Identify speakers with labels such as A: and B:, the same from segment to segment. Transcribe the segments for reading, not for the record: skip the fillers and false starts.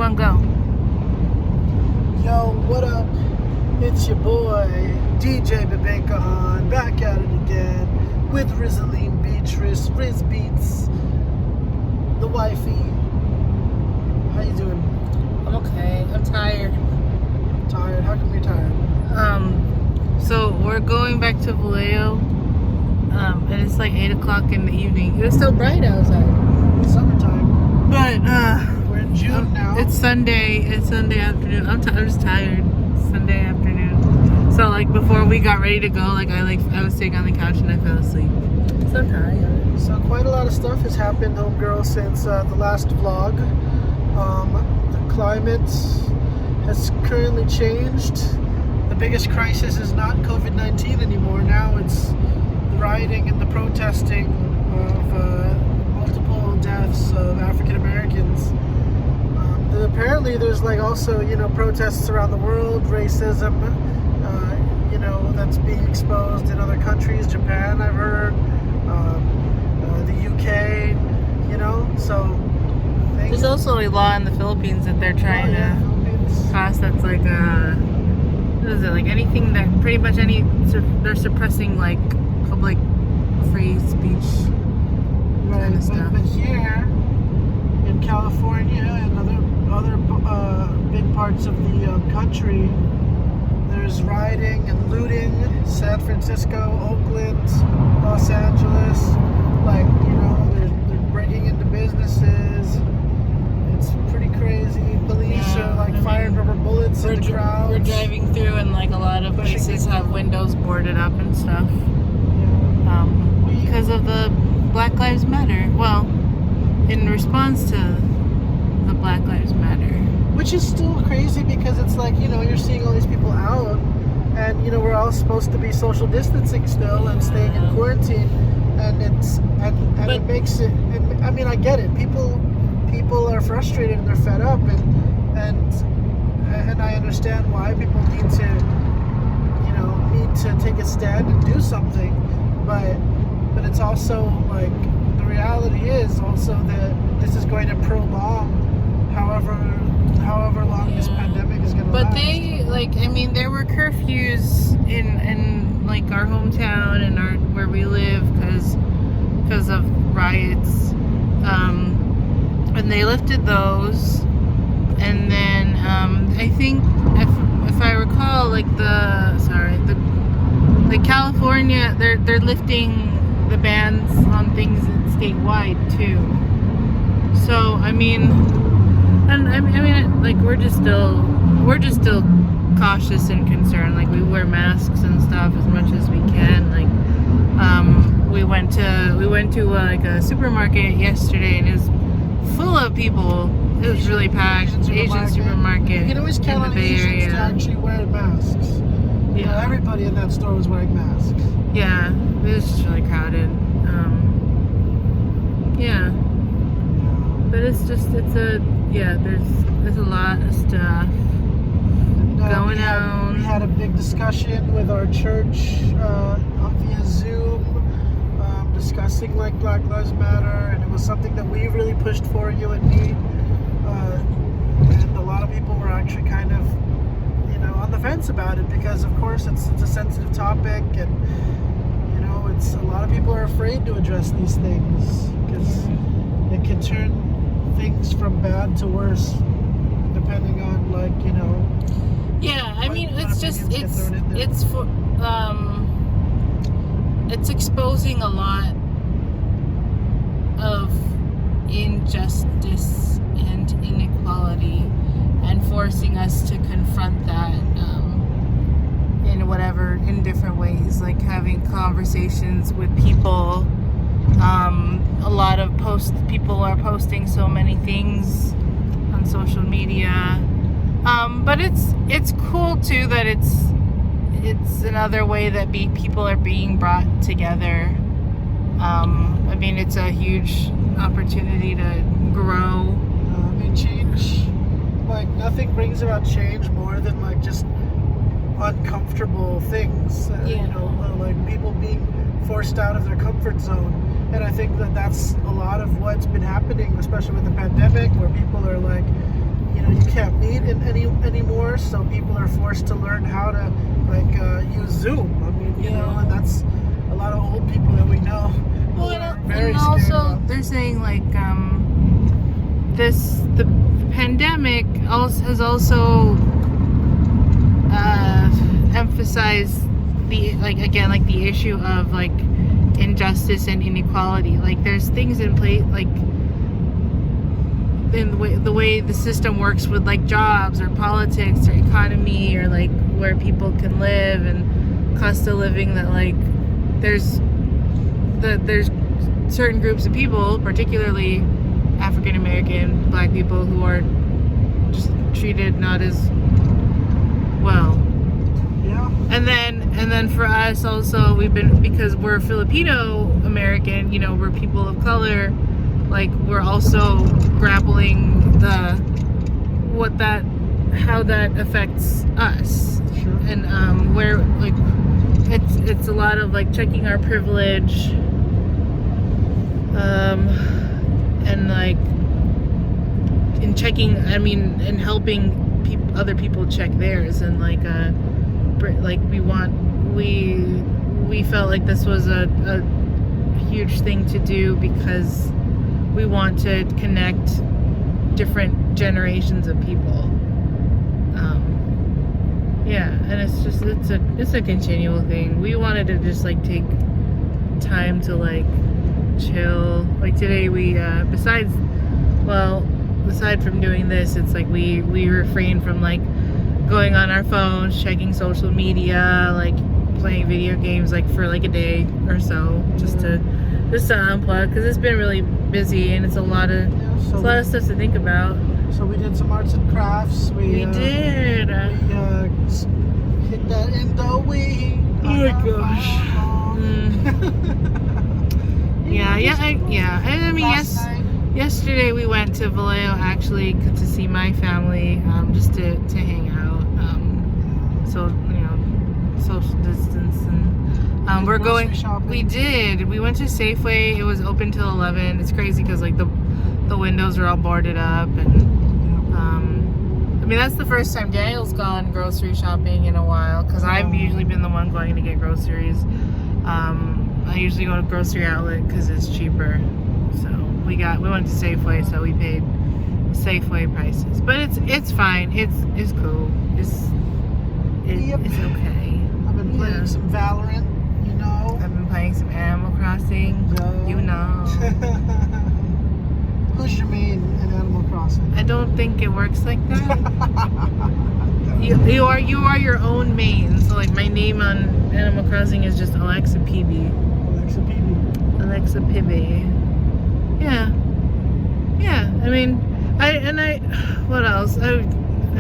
A: one, go.
B: Yo, what up? It's your boy, DJ Bebecahan, back at it again with Rizzaline Beatrice, Riz Beats, the wifey. How you doing?
A: I'm okay. I'm tired.
B: Tired? How come you're tired?
A: So we're going back to Vallejo, and it's like 8 o'clock in the evening. It's still bright outside.
B: It's summertime.
A: But,
B: we're in June now.
A: It's Sunday. It's Sunday afternoon. I'm just tired. Sunday afternoon. So, like, before we got ready to go, I was sitting on the couch and I fell asleep. So tired.
B: So quite a lot of stuff has happened, homegirl, since the last vlog. The climate has currently changed. The biggest crisis is not COVID-19 anymore. Now it's the rioting and the protesting of multiple deaths of African Americans. Apparently there's also, protests around the world, racism, that's being exposed in other countries, Japan, I've heard, the UK, so
A: there's also a law in the Philippines that they're trying to pass that's what is it, anything that pretty much they're suppressing public free speech kind of stuff.
B: But here in California and other big parts of the country, there's rioting and looting. San Francisco, Oakland, Los Angeles, they're breaking into businesses. It's pretty crazy. Police are firing rubber bullets at the crowds.
A: We're driving through and a lot of places have windows boarded up and stuff. Because of the Black Lives Matter. Well, in response to the Black Lives Matter.
B: Which is still crazy because it's you're seeing all these people out and, we're all supposed to be social distancing still and staying in quarantine. And it makes it, I mean, I get it. People are frustrated and they're fed up and I understand why people need to take a stand and do something, but it's also the reality is also that this is going to prolong however long this pandemic is going to last.
A: But there were curfews in our hometown and where we live because of riots, and they lifted those, and then I think if I recall, the California, they're lifting the bans on things statewide too. So we're just still cautious and concerned. We wear masks and stuff as much as we can. We went to a supermarket yesterday and it was full of people. It was really packed. Asian supermarket.
B: You can always count on Asians to actually wear masks. Everybody in that store was wearing masks.
A: Yeah, it was just really crowded. But there's a lot of stuff going on.
B: We had a big discussion with our church via Zoom, discussing Black Lives Matter, and it was something that we really pushed for, you and me, and a lot of people were actually kind of on the fence about it because of course it's a sensitive topic, and it's a lot of people are afraid to address these things because it can turn things from bad to worse depending on
A: it's exposing a lot of injustice and inequality and forcing us to confront that in different ways, having conversations with people. A lot of people are posting so many things on social media, but it's cool too that it's another way that people are being brought together. It's a huge opportunity to grow.
B: Change, nothing brings about change more than just uncomfortable things. People being forced out of their comfort zone. And I think that that's a lot of what's been happening, especially with the pandemic, where people are you can't meet anymore, so people are forced to learn how to use Zoom. I mean, you know, and that's a lot of old people that we know.
A: Well,
B: Very
A: and
B: scared
A: also
B: about.
A: they're saying like the pandemic has also emphasized the the issue of like injustice and inequality. Like there's things in place like in the way the system works with like jobs or politics or economy or like where people can live and cost of living, that like there's certain groups of people, particularly African American, Black people, who are just treated not as well.
B: Yeah.
A: And then for us also, we've been, because we're Filipino American, you know, we're people of color, like we're also grappling how that affects us.
B: Sure.
A: And where like it's a lot of like checking our privilege, and like in checking, I mean, and helping other people check theirs, and like we felt like this was a huge thing to do because we want to connect different generations of people. Yeah, and it's a continual thing. We wanted to just like take time to like chill. Like today we aside from doing this, it's like we refrain from like going on our phones, checking social media, like playing video games like for like a day or so, just to unplug, because it's been really busy and it's a lot of stuff to think about.
B: So we did some arts and crafts. We
A: did.
B: Hit that endo weed.
A: Oh my gosh. Yeah. And I mean, yesterday we went to Vallejo actually to see my family, just to hang out. So you know, social distance, and we're going.
B: Shopping.
A: We did. We went to Safeway. It was open till 11. It's crazy because like the windows are all boarded up, and I mean that's the first time Daniel's gone grocery shopping in a while, because I've usually been the one going to get groceries. I usually go to grocery outlet because it's cheaper. So we went to Safeway, so we paid Safeway prices. But it's fine. It's cool. It's okay.
B: I've been playing some Valorant, you know.
A: I've been playing some Animal Crossing.
B: Yeah.
A: You know.
B: Who's your main in Animal Crossing?
A: I don't think it works like that. you are your own main. So like my name on Animal Crossing is just Alexa PB. Alexa PB. Yeah. I mean, what else? I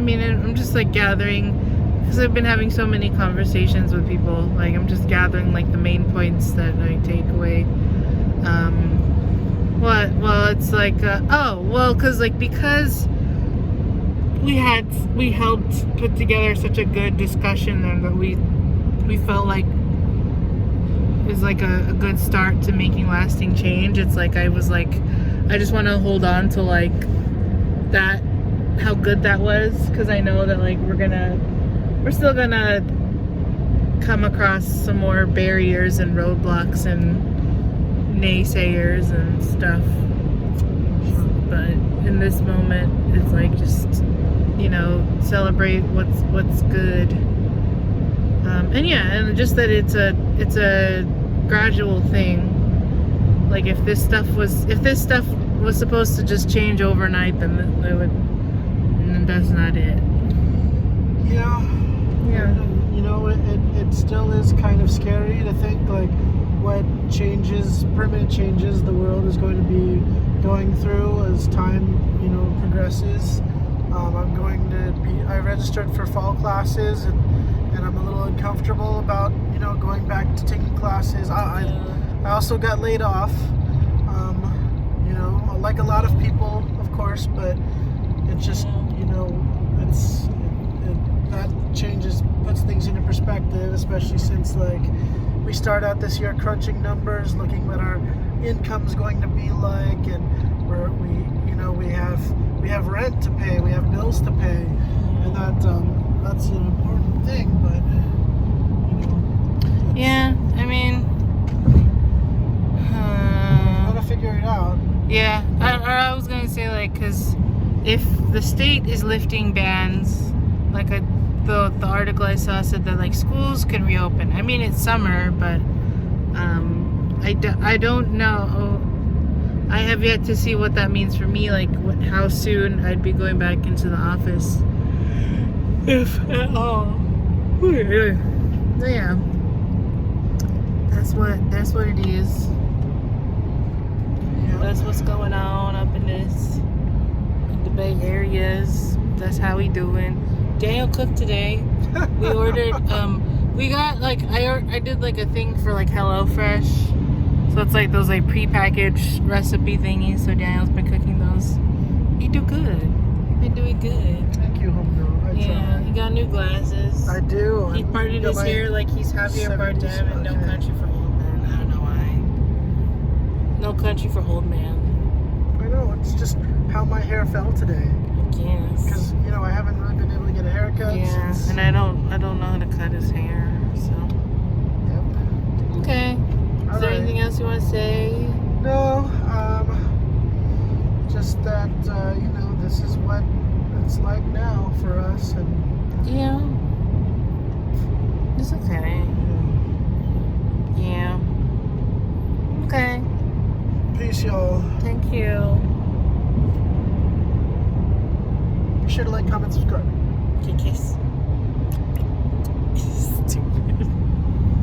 A: mean, I'm just like gathering, because I've been having so many conversations with people. Like I'm just gathering like the main points that I take away. Well, it's like because we helped put together such a good discussion, and that we felt like is like a good start to making lasting change. It's like I was like, I just want to hold on to like that, how good that was, because I know that like we're still gonna come across some more barriers and roadblocks and naysayers and stuff, but in this moment it's like just, you know, celebrate what's good, and just that it's a gradual thing. Like if this stuff was supposed to just change overnight, then that's not it.
B: Yeah. You know, it still is kind of scary to think like what permanent changes the world is going to be going through as time, you know, progresses. I registered for fall classes, and I'm a little uncomfortable about, you know, going back to taking classes. I also got laid off, you know, like a lot of people, of course, but it just, you know, that puts things into perspective, especially since like we start out this year crunching numbers, looking what our income's going to be like, and we have rent to pay, we have bills to pay.
A: state is lifting bans. Like the article I saw said that like schools can reopen. I mean, it's summer, but I don't know. I have yet to see what that means for me. Like how soon I'd be going back into the office, if at all. So yeah, that's what it is.
B: Yeah.
A: That's what's going on up in the Bay Areas. That's how we doing. Daniel cooked today. We ordered we got like I did like a thing for like HelloFresh. So it's like those like prepackaged recipe thingies. So Daniel's been cooking those. You do good. You've been doing good.
B: Thank you, homegirl.
A: Yeah, he got new glasses.
B: I do.
A: He parted his hair like he's Javier
B: 70s,
A: Bardem in No
B: okay.
A: Country for Old Men. I don't know why. No Country for Old Man.
B: I know. It's just how my hair fell today.
A: I guess.
B: Because I haven't really been able to get a haircut.
A: Yeah,
B: Since,
A: and I don't know how to cut his hair. So
B: Yep.
A: okay. Is
B: All
A: there
B: right.
A: anything else you want to say?
B: No. Just that this is what it's like now for us, and
A: Yeah. It's okay. Yeah. Okay.
B: peace, y'all.
A: Thank you.
B: Be sure to like, comment, subscribe.
A: Okay, kiss.